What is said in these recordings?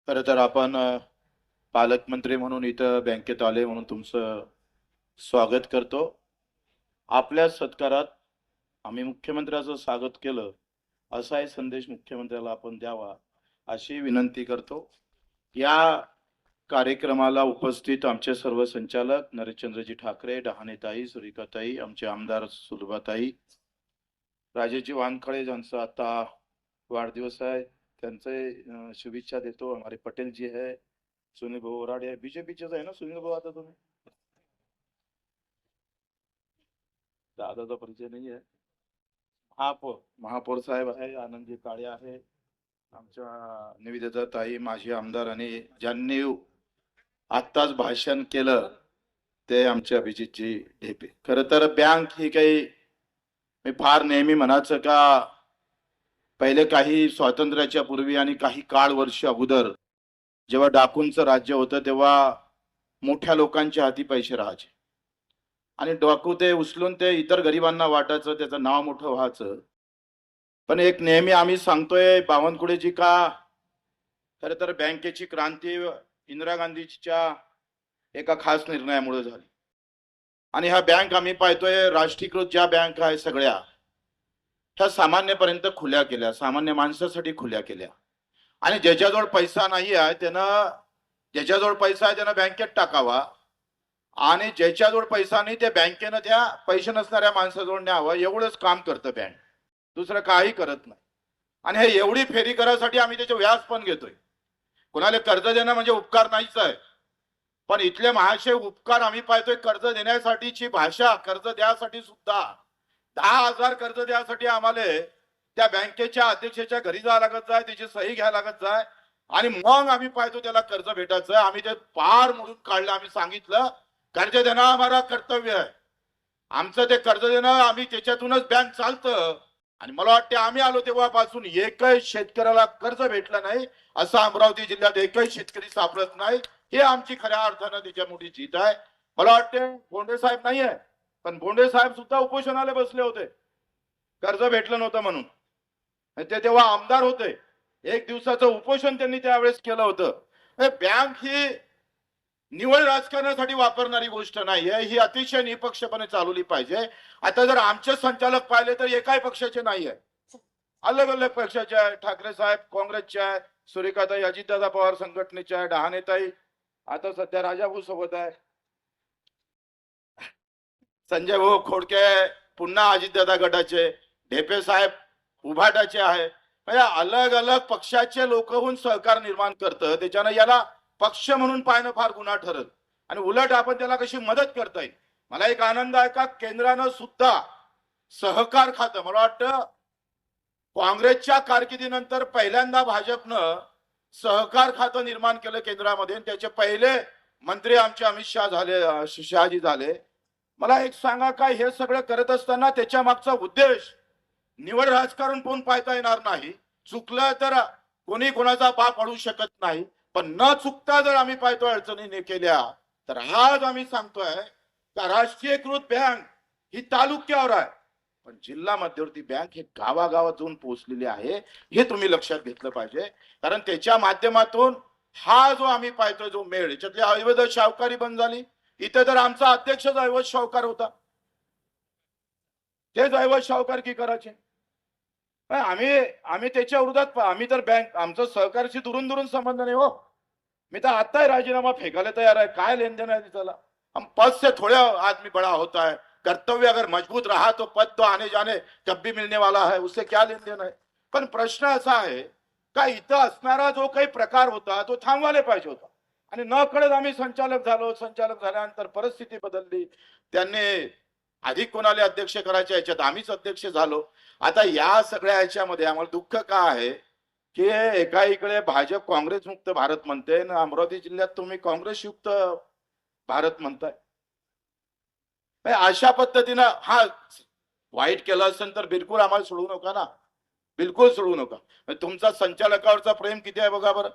खरं तर आपण पालकमंत्री म्हणून इथं बँकेत आले म्हणून तुमचं स्वागत करतो. आपल्या सत्कारात आम्ही मुख्यमंत्र्याचं स्वागत केलं असाही संदेश मुख्यमंत्र्याला आपण द्यावा अशी विनंती करतो. या कार्यक्रमाला उपस्थित आमचे सर्व संचालक नरेशचंद्रजी ठाकरे, डहाणेताई, सुरेखाताई, आमचे आमदार सुलभाताई, राजेशजी वानखळे ज्यांचा आता वाढदिवस आहे त्यांचे शुभेच्छा देतो. हमारे पटेल जी है, सुनील भाऊ ओराडे आहे, बीजेपीचेच आहे ना सुनील भाऊ? आता तुम्ही दादाचा परिचय नाही आहे. महापौर महापौर साहेब आहे, आनंदजी काळे आहे, आमच्या निवेदिता ताई, माजी आमदार आणि ज्यांनी आत्ताच भाषण केलं ते आमचे अभिजितजी ढेपे. खर तर बँक ही काही मी फार नेहमी म्हणायचं का पहिले काही स्वातंत्र्याच्या पूर्वी आणि काही काळ वर्ष अगोदर जेव्हा डाकूंचं राज्य होतं तेव्हा मोठ्या लोकांच्या हाती पैसे राहायचे आणि डाकू ते उचलून ते इतर गरिबांना वाटायचं, त्याचं नाव मोठं व्हायचं. पण एक नेहमी आम्ही सांगतोय बावनकुळेजी का खर तर बँकेची क्रांती इंदिरा गांधीच्या एका खास निर्णयामुळे झाली आणि हा बँक आम्ही पाहतोय राष्ट्रीयकृत ज्या बँक आहे सगळ्या ह्या सामान्यपर्यंत खुल्या केल्या, सामान्य माणसासाठी खुल्या केल्या आणि ज्याच्याजवळ पैसा नाही आहे त्यानं ज्याच्याजवळ पैसा आहे त्यानं बँकेत टाकावा आणि ज्याच्याजवळ पैसा नाही त्या बँकेनं त्या पैसे नसणाऱ्या माणसाजवळ न्यावं. एवढंच काम करतं बँक, दुसरं काही करत नाही. आणि हे एवढी फेरी करायसाठी आम्ही त्याचे व्याज पण घेतोय. कोणाला कर्ज देणं म्हणजे उपकार नाहीच आहे, पण इथले महाशय उपकार आम्ही पाहतोय कर्ज देण्यासाठीची भाषा. कर्ज द्यासाठी सुद्धा 10,000 कर्ज द्यासाठी आम्हाला त्या बँकेच्या अध्यक्षाच्या घरी जावं लागत जाय, त्याची सही घ्यायला लागत जाय आणि मग आम्ही पाहतो त्याला कर्ज भेटायचं. आम्ही ते पार म्हणून काढलं. आम्ही सांगितलं कर्ज देणं आम्हाला कर्तव्य आहे, आमचं ते कर्ज देणं, आम्ही त्याच्यातूनच बँक चालतं. आणि मला वाटते आम्ही आलो तेव्हापासून एकही शेतकऱ्याला कर्ज भेटलं नाही असं अमरावती जिल्ह्यात एकही शेतकरी सापडत नाही. हे आमची खऱ्या अर्थानं त्याच्या मोठी जीत आहे. मला वाटते बोंडे साहेब नाहीये, पण बोंडे साहेब सुद्धा उपोषणाला बसले होते कर्ज भेटलं नव्हतं म्हणून. ते तेव्हा आमदार होते. एक दिवसाचं उपोषण त्यांनी त्यावेळेस केलं होतं. बँक ही निवड राजकारणासाठी वापरणारी गोष्ट नाहीये, ही अतिशय निपक्षपणे चालवली पाहिजे. आता जर आमचे संचालक पाहिले तर एकाही पक्षाचे नाही आहे, अलग अलग पक्षाचे आहे. ठाकरे साहेब काँग्रेसचे आहे, सुरेखाताई अजितदादा पवार संघटनेचे आहे, डहाणेताई आता सध्या राजाभाऊ सोबत आहे, संजय भाऊ खोडके पुन्हा अजितदादा गटाचे, ढेपे साहेब उभाटाचे आहे. म्हणजे अलग अलग पक्षाचे लोक होऊन सहकार निर्माण करतं. त्याच्यानं याला पक्ष म्हणून पाहणं फार गुन्हा ठरत आणि उलट आपण त्याला कशी मदत करता येईल. मला एक आनंद आहे का केंद्रानं सुद्धा सहकार खातं, मला वाटतं काँग्रेसच्या कारकिर्दीनंतर पहिल्यांदा भाजपनं सहकार खातं निर्माण केलं केंद्रामध्ये. त्याचे पहिले मंत्री आमचे अमित शहा झाले, शहाजी झाले. मला एक सांगा काय हे सगळं करत असताना त्याच्या मागचा उद्देश निवड राजकारण कोण पाहता येणार नाही. चुकलं तर कोणी कोणाचा बाप अडू शकत नाही, पण न चुकता जर आम्ही पाहतो अडचणीने केल्या तर आज आम्ही सांगतोय का राष्ट्रीयकृत बँक ही तालुक्यावर आहे, पण जिल्हा मध्यवर्ती बँक हे गावागावात जाऊन पोहोचलेली आहे. हे तुम्ही लक्षात घेतलं पाहिजे, कारण त्याच्या माध्यमातून हा जो आम्ही पाहतोय जो मेळ, याच्यातली अवैध शाहूकारी बंद झाली. इथे तर आमचा अध्यक्षच अवैध शाहूकार होता, तेच अवैध शाहूकार की करायचे. आम्ही आम्ही त्याच्या विरोधात, आम्ही तर बँक आमचं सहकार्याशी दुरून दुरून संबंध नाही हो. मी तर आता राजीनामा फेकायला तयार आहे. काय लेन देन है त्याला? हम पद से थोड़े आदमी बड़ा होता है. कर्तव्य अगर मजबूत रहा तो पद तो आने जाने कब भी मिलने वाला है, उससे क्या लेन देन है. पण प्रश्न असा आहे का इथं असणारा जो काही प्रकार होता तो थांबवायला पाहिजे होता आणि न कळत आम्ही संचालक झालो. संचालक झाल्यानंतर परिस्थिती बदलली, त्यांनी अधिक कोणाला अध्यक्ष करायच्या याच्यात आम्हीच अध्यक्ष झालो. आता या सगळ्या याच्यामध्ये आम्हाला दुःख का आहे की एका इकडे भाजप काँग्रेस मुक्त भारत म्हणते ना, अमरावती जिल्ह्यात तुम्ही काँग्रेस युक्त भारत म्हणताय. अशा पद्धतीनं हा वाईट केलं असेल तर बिलकुल आम्हाला सोडू नका ना, बिलकुल सोडू नका. तुमचा संचालकावरचा प्रेम किती आहे बघा बरं.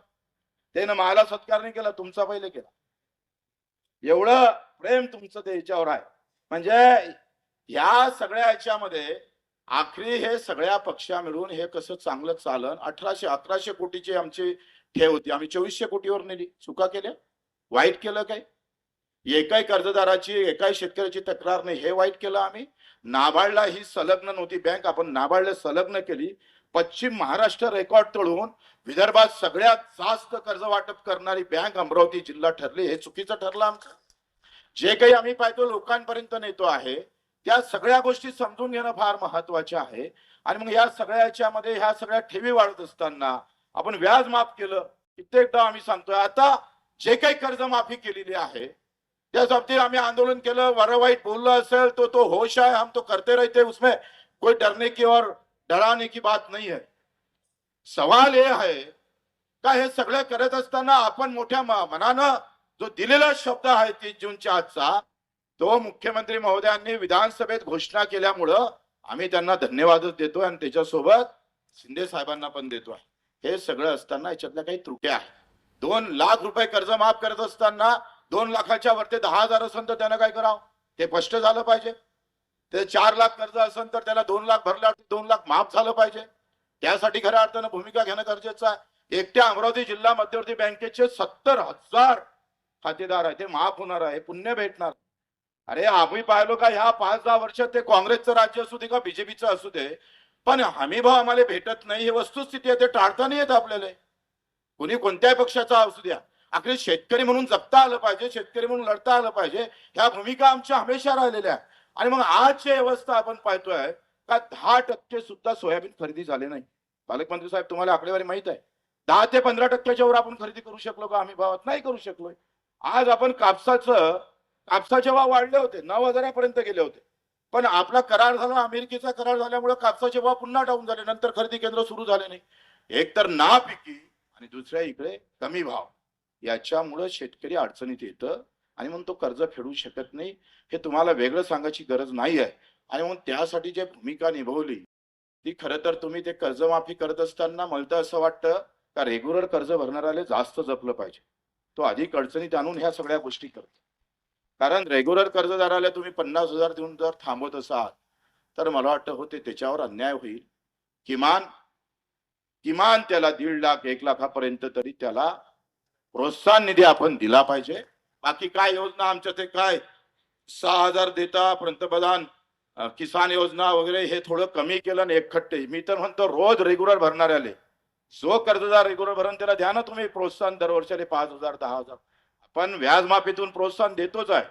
त्यानं मला सत्कार नाही केला, तुमचा पहिले केला. एवढं प्रेम तुमचं ते याच्यावर आहे. म्हणजे या सगळ्या याच्यामध्ये आखरी हे सगळ्या पक्षा मिळून हे कसं चांगलं चालन. 1800 कोटीची आमची ठेव होती, आम्ही 2400 कोटीवर नेली. चुका केल्या? वाईट केलं काय? एकाही कर्जदाराची एकाही शेतकऱ्याची तक्रार नाही, हे वाईट केलं आम्ही? नाबार्डला ही संलग्न नव्हती बँक, आपण नाबार्डला संलग्न केली. पश्चिम महाराष्ट्र रेकॉर्ड तोडून विदर्भात सगळ्यात जास्त कर्ज वाटप करणारी बँक अमरावती जिल्हा ठरली. हे चुकीचं ठरलं आमचं. जे काही आम्ही पाहतो लोकांपर्यंत नेतो आहे त्या सगळ्या गोष्टी समजून घेणं फार महत्वाचे आहे. आणि मग या सगळ्याच्यामध्ये ह्या सगळ्या ठेवी वाढत असताना आपण व्याज माफ केलं. कित्येकदा आम्ही सांगतोय आता जे काही कर्जमाफी केलेली आहे त्या बाबतीत आम्ही आंदोलन केलं, बरं वाईट बोललं असेल तो होश आहे, हम तो करते रहते, उसमें कोई डरने की और डराने की बात नहीं है. सवाल हे आहे का हे सगळं करत असताना आपण मोठ्या मनानं जो दिलेला शब्द आहे 30 जूनच्या आजचा तो मुख्यमंत्री महोदयांनी विधानसभेत घोषणा केल्यामुळं आम्ही त्यांना धन्यवादच देतोय आणि त्याच्यासोबत शिंदे साहेबांना पण देतोय. हे सगळं असताना याच्यातल्या काही त्रुट्या आहेत. 2 लाख रुपये कर्ज माफ करत असताना 2 लाखाच्या वरती 10,000 असेल तर त्यानं काय करावं ते स्पष्ट झालं पाहिजे. ते 4 लाख कर्ज असेल तर त्याला 2 लाख भरल्यावर 2 लाख माफ झालं पाहिजे. त्यासाठी खऱ्या अर्थानं भूमिका घेणं गरजेचं आहे. एकट्या अमरावती जिल्हा मध्यवर्ती बँकेचे 70,000 खातेदार आहे, ते माफ होणार आहे, पुण्य भेटणार. अरे आम्ही पाहिलो का ह्या 5-10 वर्षात ते काँग्रेसचं राज्य असू दे का बीजेपीचं असू दे, पण हमी भाव आम्हाला भेटत नाही. हे वस्तुस्थिती आहे, ते टाळता नाही येत आपल्याला. कोणी कोणत्याही पक्षाचा असू द्या, अखेर शेतकरी म्हणून जगता आलं पाहिजे, शेतकरी म्हणून लढता आलं पाहिजे, ह्या भूमिका आमच्या हमेशा राहिलेल्या. आणि मग आजची अवस्था आपण पाहतोय का 10% सुद्धा सोयाबीन खरेदी झाले नाही. पालकमंत्री साहेब तुम्हाला आकडेवारी माहित आहे? 10 ते 15% वर आपण खरेदी करू शकलो का हमी भावात? नाही करू शकलोय. आज आपण कापसाचे भाव वाढले होते, 9,000 पर्यंत गेले होते, पण आपला करार झाला, अमेरिकेचा करार झाल्यामुळे कापसाचे भाव पुन्हा डाऊन झाले. नंतर खरेदी केंद्र सुरू झाले नाही. एक तर नापिकी आणि दुसऱ्या इकडे कमी भाव, याच्यामुळे शेतकरी अडचणीत येतं आणि म्हणून तो कर्ज फेडू शकत नाही. हे तुम्हाला वेगळं सांगायची गरज नाही आहे. आणि म्हणून त्यासाठी जे भूमिका निभावली ती खरं तर तुम्ही ते कर्जमाफी करत असताना मला तर असं वाटतं का रेग्युलर कर्ज भरणाऱ्याला जास्त जपलं पाहिजे. तो अधिक अडचणीत आणून ह्या सगळ्या गोष्टी करतो. कारण रेग्युलर कर्जदाराला तुम्ही 50,000 देऊन जर थांबवत असाल तर मला वाटतं होते त्याच्यावर अन्याय होईल. किमान त्याला 1.5 लाख 1 लाखापर्यंत तरी त्याला प्रोत्साहन निधी आपण दिला पाहिजे. बाकी काय योजना आमच्या ते काय 6,000 देता पंतप्रधान किसान योजना वगैरे हे थोडं कमी केलं आणि एकखट्टे. मी तर म्हणतो रोज रेग्युलर भरणाऱ्याले, जो कर्जदार रेग्युलर भरण त्याला द्या ना तुम्ही प्रोत्साहन दरवर्षाला 5,000 10,000. आपण व्याज माफीतून प्रोत्साहन देतोच आहे,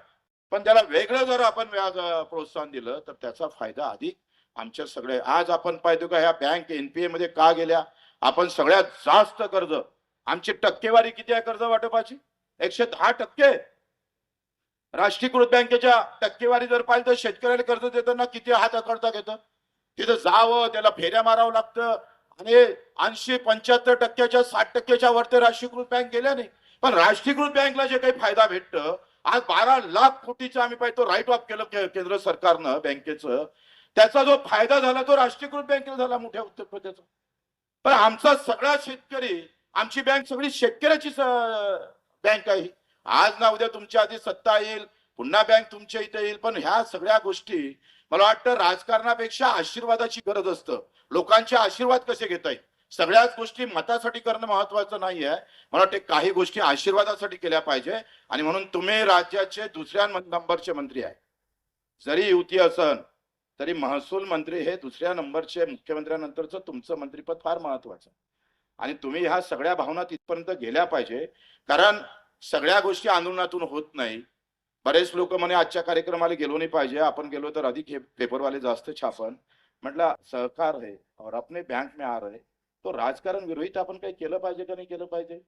पण त्याला वेगळं जर आपण व्याज प्रोत्साहन दिलं तर त्याचा फायदा अधिक आमच्या सगळे. आज आपण पाहतो का ह्या बँक एनपीए मध्ये का गेल्या? आपण सगळ्यात जास्त कर्ज, आमची टक्केवारी किती आहे कर्ज वाटपाची? 110%. राष्ट्रीयकृत बँकेच्या टक्केवारी जर पाहिलं तर शेतकऱ्याला कर्ज देताना किती हात आकडता घेतं. तिथं जावं, त्याला फेऱ्या मारावं लागतं आणि 80-75% 60%च्या वरती राष्ट्रीयकृत बँक गेल्या नाही. पण राष्ट्रीयकृत बँकला जे काही फायदा भेटतं, आज 12 लाख कोटीचा आम्ही पाहतो राईट ऑफ केलं केंद्र सरकारनं बँकेचं. त्याचा जो फायदा झाला तो राष्ट्रीयकृत बँकेला झाला मोठ्या उत्तर प्रदेशचा. पण आमचा सगळा शेतकरी, आमची बँक सगळी शेतकऱ्याची बँक आहे. आज ना उद्या तुमच्या आधी सत्ता येईल, पुन्हा बँक तुमच्या इथे येईल, पण ह्या सगळ्या गोष्टी मला वाटतं राजकारणापेक्षा आशीर्वादाची गरज असतं. लोकांचे आशीर्वाद कसे घेता येईल? सगळ्याच गोष्टी मतासाठी करणं महत्वाचं नाही आहे. मला वाटते काही गोष्टी आशीर्वादासाठी केल्या पाहिजे. आणि म्हणून तुम्ही राज्याचे दुसऱ्या नंबरचे मंत्री आहे. जरी युती असन तरी महसूल मंत्री हे दुसऱ्या नंबरचे, मुख्यमंत्र्यानंतरचं तुमचं मंत्रीपद फार महत्वाचं. आणि तुम्ही ह्या सगळ्या भावना तिथपर्यंत गेल्या पाहिजे. कारण सगळ्या गोष्टी आंदोलनातून होत नाही. बरेच लोक म्हणे आजच्या कार्यक्रमाला गेलो नाही पाहिजे, आपण गेलो तर अधिक हे पेपरवाले जास्त छापन. म्हटलं सहकार है और अपने बैंक में आ रहे, तो राजकारण विरोधी आपण काही केलं पाहिजे का नाही केलं पाहिजे?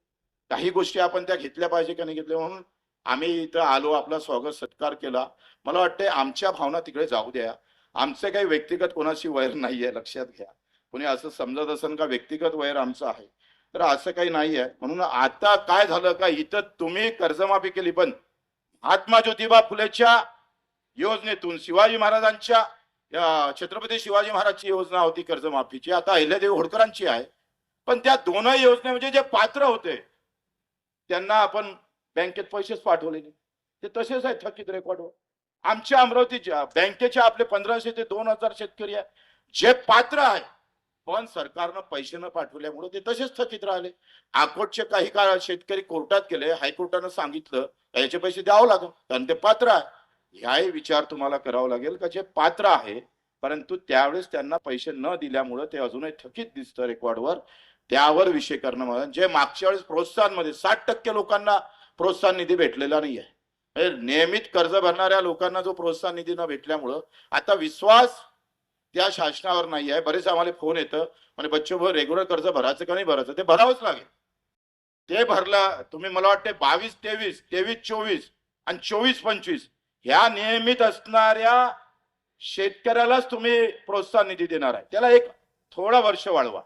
काही गोष्टी आपण त्या घेतल्या पाहिजे का नाही घेतल्या? म्हणून आम्ही इथं आलो, आपला स्वागत सत्कार केला. मला वाटते आमच्या भावना तिकडे जाऊ द्या. आमचे काही व्यक्तिगत कोणाशी वैर नाहीये, लक्षात घ्या. कोणी असं समजत असेल का व्यक्तिगत वैर आमचं आहे, तर असं काही नाहीये. म्हणून आता काय झालं का इथं तुम्ही कर्जमाफी केली, पण महात्मा ज्योतिबा फुलेच्या योजनेतून शिवाजी महाराजांच्या छत्रपती शिवाजी महाराजची योजना होती कर्जमाफीची, आता अहिल्यादेवी होळकरांची आहे. पण त्या दोनही योजने म्हणजे जे पात्र होते त्यांना आपण बँकेत पैसेच पाठवले नाही, ते तसेच आहेत थकीत रेकॉर्डवर. आमच्या अमरावतीच्या बँकेचे आपले 1,500 ते 2,000 शेतकरी आहे जे पात्र आहे पण सरकारनं पैसे न पाठवल्यामुळे ते तसेच थकीत राहिले. अकोटचे काही काळ शेतकरी कोर्टात गेले, हायकोर्टानं सांगितलं याचे पैसे द्यावं लागेल कारण ते पात्र आहे. ह्याही विचार तुम्हाला करावा लागेल का जे पात्र आहे परंतु त्यावेळेस त्यांना पैसे न दिल्यामुळे ते अजूनही थकीत दिसतं रेकॉर्डवर, त्यावर विषय करणं मला जे मागच्या वेळेस प्रोत्साहनमध्ये 60% लोकांना प्रोत्साहन निधी भेटलेला नाही आहे. नियमित कर्ज भरणाऱ्या लोकांना जो प्रोत्साहन निधी न भेटल्यामुळं आता विश्वास त्या शासनावर नाही आहे. बरेच आम्हाला फोन येतं म्हणजे बच्चू भाऊ रेग्युलर कर्ज भरायचं का नाही भरायचं, ते भरावंच लागेल. ते भरला तुम्ही मला वाटते 22-23, 23-24 आणि 24-25 ह्या नियमित असणाऱ्या शेतकऱ्यालाच तुम्ही प्रोत्साहन निधी देणार आहे. त्याला एक थोडा वर्ष वाढवा,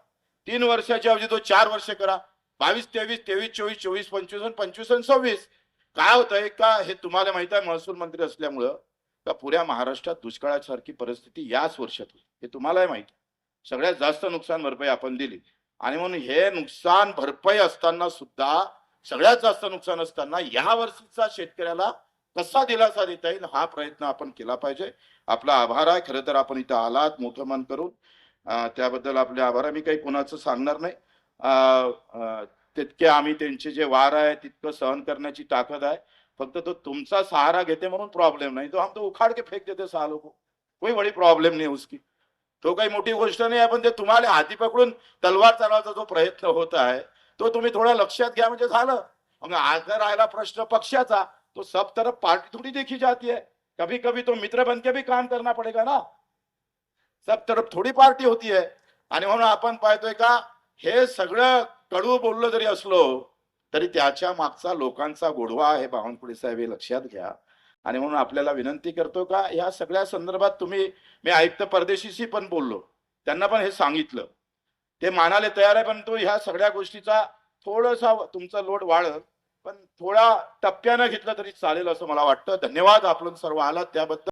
3 वर्षाच्या ऐवजी तो 4 वर्ष करा. 22-23, 23-24, 24-25 आणि 25-26 काय होतंय का हे तुम्हाला माहित आहे महसूल मंत्री असल्यामुळं का पुऱ्या महाराष्ट्रात दुष्काळासारखी परिस्थिती याच वर्षात होईल हे तुम्हालाही माहिती. सगळ्यात जास्त नुकसान भरपाई आपण दिली आणि म्हणून हे नुकसान भरपाई असताना सुद्धा सगळ्यात जास्त नुकसान असताना या वर्षीचा शेतकऱ्याला कसा दिलासा देता येईल हा प्रयत्न आपण केला पाहिजे. आपला आभार आहे. खरं तर आपण इथं आलात मोठं मन करून, त्याबद्दल आपले आभार आहे. मी काही कुणाचं सांगणार नाही. तितके आम्ही त्यांचे जे वार आहे तितकं सहन करण्याची ताकद आहे. फक्त तो तुमचा सहारा घेते म्हणून प्रॉब्लेम नाही, तो हम तो उखाड़ के फेक देते 6 लोगों, कोई बड़ी प्रॉब्लेम नहीं उसकी. तो काही मोठी गोष्ट नाही आहे. पण ते तुम्हाला हाती पकडून तलवार चालवायचा जो प्रयत्न होत आहे तो तुम्ही थोडा लक्षात घ्या म्हणजे झालं. मग आज राहिला प्रश्न पक्षाचा, तो सब तरफ पार्टी थोड़ी देखी जाती है, कभी कभी तो मित्र बन के भी काम करना पड़ेगा ना. सब तरफ थोडी पार्टी होती है. आणि म्हणून आपण पाहतोय का हे सगळं कडू बोललं जरी असलो तरी त्याच्या मागचा लोकांचा गोडवा आहे बावनकुळे साहेब, हे लक्षात घ्या. आणि म्हणून आपल्याला विनंती करतो का या सगळ्या संदर्भात तुम्ही, मी आयुक्त परदेशीशी पण बोललो, त्यांना पण हे सांगितलं, ते मानायला तयार आहे. पण तो ह्या सगळ्या गोष्टीचा थोडासा तुमचा लोड वाढल पण थोडा टप्प्यानं घेतलं तरी चालेल असं मला वाटतं. धन्यवाद आपण सर्व आलात त्याबद्दल.